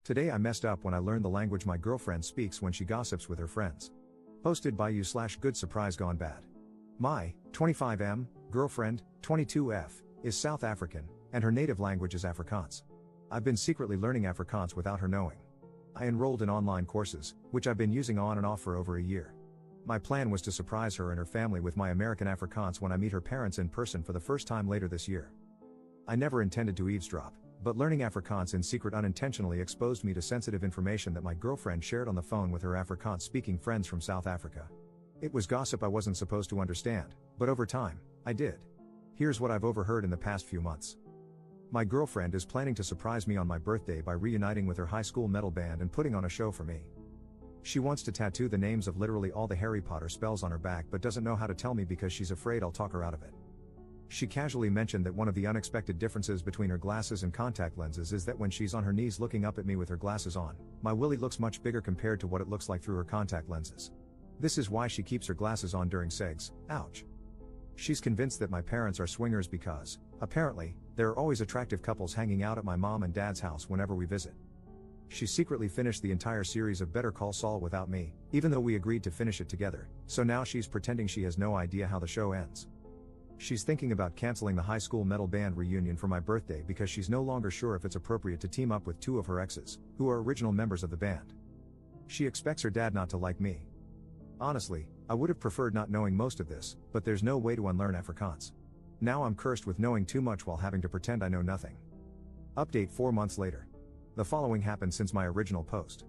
Today I messed up when I learned the language my girlfriend speaks when she gossips with her friends. Posted by you/good surprise gone bad. My 25M girlfriend, 22F, is South African, and her native language is Afrikaans. I've been secretly learning Afrikaans without her knowing. I enrolled in online courses, which I've been using on and off for over a year. My plan was to surprise her and her family with my American Afrikaans when I meet her parents in person for the first time later this year. I never intended to eavesdrop, but learning Afrikaans in secret unintentionally exposed me to sensitive information that my girlfriend shared on the phone with her Afrikaans-speaking friends from South Africa. It was gossip I wasn't supposed to understand, but over time, I did. Here's what I've overheard in the past few months. My girlfriend is planning to surprise me on my birthday by reuniting with her high school metal band and putting on a show for me. She wants to tattoo the names of literally all the Harry Potter spells on her back but doesn't know how to tell me because she's afraid I'll talk her out of it. She casually mentioned that one of the unexpected differences between her glasses and contact lenses is that when she's on her knees looking up at me with her glasses on, my willy looks much bigger compared to what it looks like through her contact lenses. This is why she keeps her glasses on during sex. Ouch. She's convinced that my parents are swingers because, apparently, there are always attractive couples hanging out at my mom and dad's house whenever we visit. She secretly finished the entire series of Better Call Saul without me, even though we agreed to finish it together, so now she's pretending she has no idea how the show ends. She's thinking about canceling the high school metal band reunion for my birthday because she's no longer sure if it's appropriate to team up with two of her exes, who are original members of the band. She expects her dad not to like me. Honestly, I would have preferred not knowing most of this, but there's no way to unlearn Afrikaans. Now I'm cursed with knowing too much while having to pretend I know nothing. Update 4 months later. The following happened since my original post.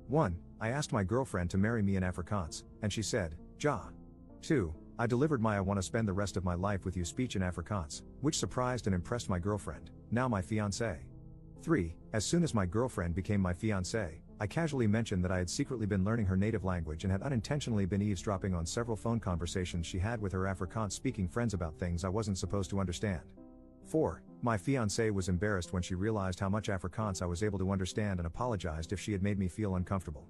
1. I asked my girlfriend to marry me in Afrikaans, and she said, ja. 2. I delivered my "I want to spend the rest of my life with you" speech in Afrikaans, which surprised and impressed my girlfriend, now my fiancée. 3. As soon as my girlfriend became my fiancée, I casually mentioned that I had secretly been learning her native language and had unintentionally been eavesdropping on several phone conversations she had with her Afrikaans-speaking friends about things I wasn't supposed to understand. 4. My fiancée was embarrassed when she realized how much Afrikaans I was able to understand and apologized if she had made me feel uncomfortable.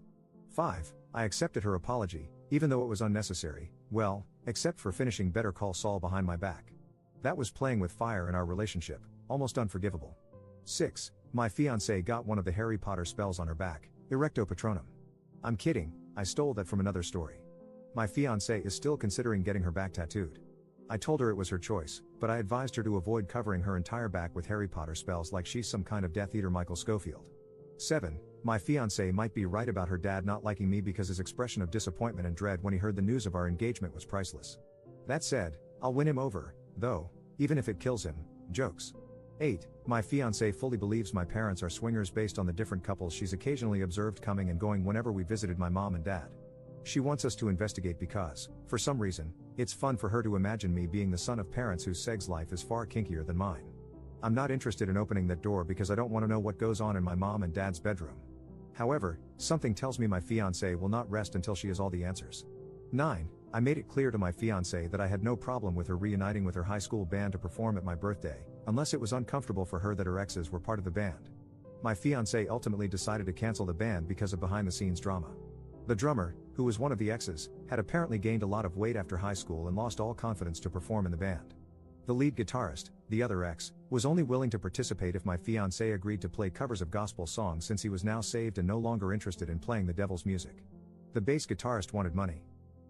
5. I accepted her apology, even though it was unnecessary, well, except for finishing Better Call Saul behind my back. That was playing with fire in our relationship, almost unforgivable. 6. My fiancée got one of the Harry Potter spells on her back, Erecto Patronum. I'm kidding, I stole that from another story. My fiancée is still considering getting her back tattooed. I told her it was her choice, but I advised her to avoid covering her entire back with Harry Potter spells like she's some kind of Death Eater Michael Scofield. 7. My fiancée might be right about her dad not liking me because his expression of disappointment and dread when he heard the news of our engagement was priceless. That said, I'll win him over, though, even if it kills him. Jokes. 8. My fiancée fully believes my parents are swingers based on the different couples she's occasionally observed coming and going whenever we visited my mom and dad. She wants us to investigate because, for some reason, it's fun for her to imagine me being the son of parents whose sex life is far kinkier than mine. I'm not interested in opening that door because I don't want to know what goes on in my mom and dad's bedroom. However, something tells me my fiancée will not rest until she has all the answers. 9. I made it clear to my fiancée that I had no problem with her reuniting with her high school band to perform at my birthday, unless it was uncomfortable for her that her exes were part of the band. My fiancée ultimately decided to cancel the band because of behind-the-scenes drama. The drummer, who was one of the exes, had apparently gained a lot of weight after high school and lost all confidence to perform in the band. The lead guitarist, the other ex, was only willing to participate if my fiancé agreed to play covers of gospel songs since he was now saved and no longer interested in playing the devil's music. The bass guitarist wanted money.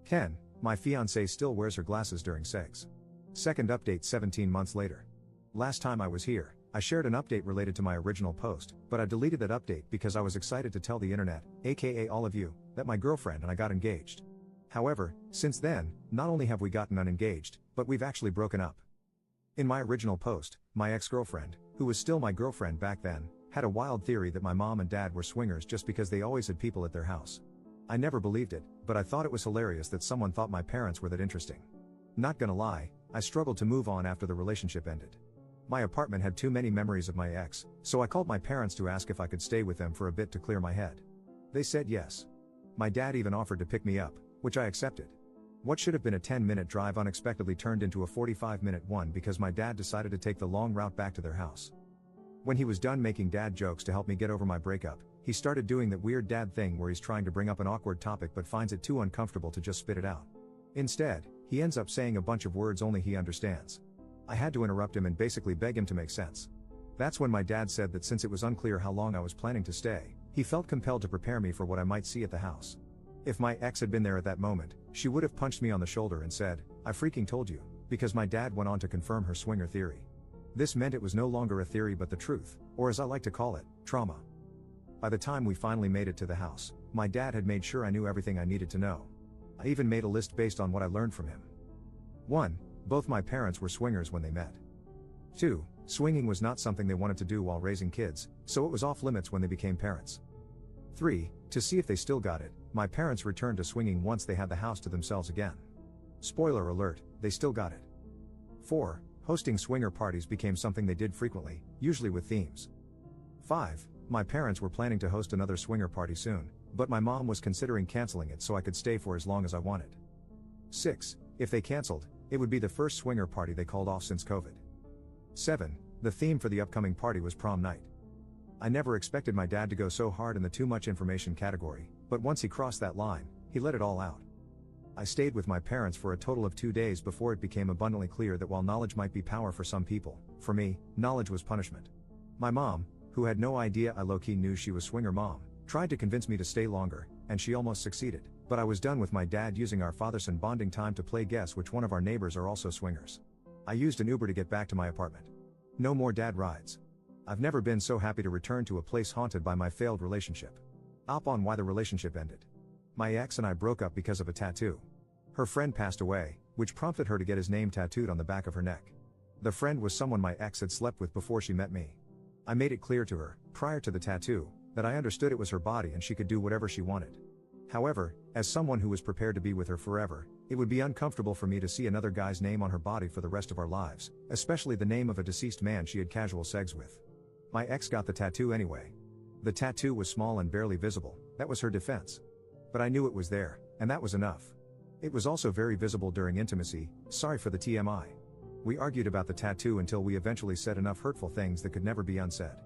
10. My fiancé still wears her glasses during sex. Second update 17 months later. Last time I was here, I shared an update related to my original post, but I deleted that update because I was excited to tell the internet, aka all of you, that my girlfriend and I got engaged. However, since then, not only have we gotten unengaged, but we've actually broken up. In my original post, my ex-girlfriend, who was still my girlfriend back then, had a wild theory that my mom and dad were swingers just because they always had people at their house. I never believed it, but I thought it was hilarious that someone thought my parents were that interesting. Not gonna lie, I struggled to move on after the relationship ended. My apartment had too many memories of my ex, so I called my parents to ask if I could stay with them for a bit to clear my head. They said yes. My dad even offered to pick me up, which I accepted. What should have been a 10-minute drive unexpectedly turned into a 45-minute one because my dad decided to take the long route back to their house. When he was done making dad jokes to help me get over my breakup, he started doing that weird dad thing where he's trying to bring up an awkward topic but finds it too uncomfortable to just spit it out. Instead, he ends up saying a bunch of words only he understands. I had to interrupt him and basically beg him to make sense. That's when my dad said that since it was unclear how long I was planning to stay, he felt compelled to prepare me for what I might see at the house. If my ex had been there at that moment, she would have punched me on the shoulder and said, "I freaking told you," because my dad went on to confirm her swinger theory. This meant it was no longer a theory but the truth, or as I like to call it, trauma. By the time we finally made it to the house, my dad had made sure I knew everything I needed to know. I even made a list based on what I learned from him. 1. Both my parents were swingers when they met. 2. Swinging was not something they wanted to do while raising kids, so it was off limits when they became parents. 3. To see if they still got it, my parents returned to swinging once they had the house to themselves again. Spoiler alert, they still got it. 4. Hosting swinger parties became something they did frequently, usually with themes. 5. My parents were planning to host another swinger party soon, but my mom was considering canceling it so I could stay for as long as I wanted. 6. If they canceled, it would be the first swinger party they called off since COVID. 7. The theme for the upcoming party was prom night. I never expected my dad to go so hard in the too much information category, but once he crossed that line, he let it all out. I stayed with my parents for a total of 2 days before it became abundantly clear that while knowledge might be power for some people, for me, knowledge was punishment. My mom, who had no idea I low-key knew she was swinger mom, tried to convince me to stay longer, and she almost succeeded, but I was done with my dad using our father-son bonding time to play guess which one of our neighbors are also swingers. I used an Uber to get back to my apartment. No more dad rides. I've never been so happy to return to a place haunted by my failed relationship. Up on why the relationship ended. My ex and I broke up because of a tattoo. Her friend passed away, which prompted her to get his name tattooed on the back of her neck. The friend was someone my ex had slept with before she met me. I made it clear to her, prior to the tattoo, that I understood it was her body and she could do whatever she wanted. However, as someone who was prepared to be with her forever, it would be uncomfortable for me to see another guy's name on her body for the rest of our lives, especially the name of a deceased man she had casual sex with. My ex got the tattoo anyway. The tattoo was small and barely visible, that was her defense. But I knew it was there, and that was enough. It was also very visible during intimacy, sorry for the TMI. We argued about the tattoo until we eventually said enough hurtful things that could never be unsaid.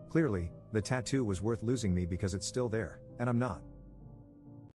Clearly, the tattoo was worth losing me because it's still there, and I'm not.